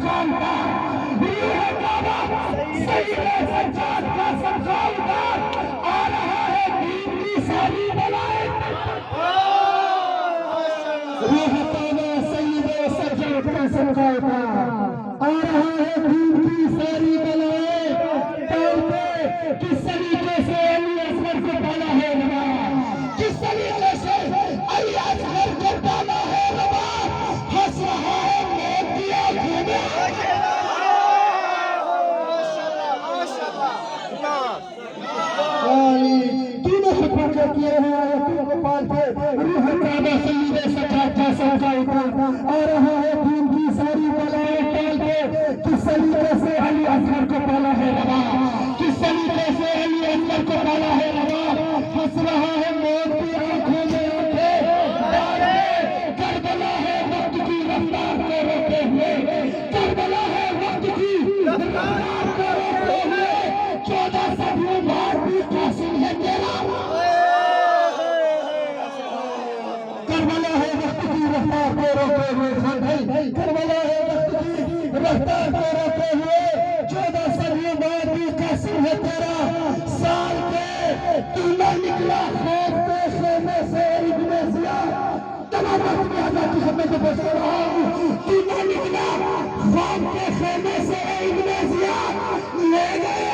जानदार, रूह काबा सईदे सज्जाद का सबका उतार, आ रहा है दीन की सारी बलाएं। रूह काबा सईदे सज्जाद का सबका उतार, आ रहा है दीन की सारी बलाएं। किस तरीके से अली असगर को पाला है रबा, किस तरीके से अली असगर को पाला है रबा, हंस रहा है मौत की आंखों में। तीनों खुतबों के किए हैं आयतों को पाल के, रूह काबा सईदे सज्जाद का सबका उतार, आ रहा है दीन की सारी बलाएं टाल के। किस तरीके से अली असगर को पाला है रबा, किस तरीके से अली असगर को पाला है रबा, हंस रहा है मौत की आंखों में आंखें डाल के। करबला है वक्त की रफ्तार को रोके हुए, करबला है वक्त की रफ्तार को रोके हुए। 14 सदियों बाद भी कासिम है तेरा, करबला है वक्त की रफ्तार को रोके हुए। खान भाई, करबला है वक्त की रफ्तार को रोके हुए, 14 सदियों बाद भी कासिम है तेरा। साल के तू न निकला खौफ के खेमे से इब्ने ज़ियाद, तमाम वक्त में आजादी हमें तो बच रहा हूँ। तू न निकला खौफ के खेमे से इब्ने ज़ियाद, ले गए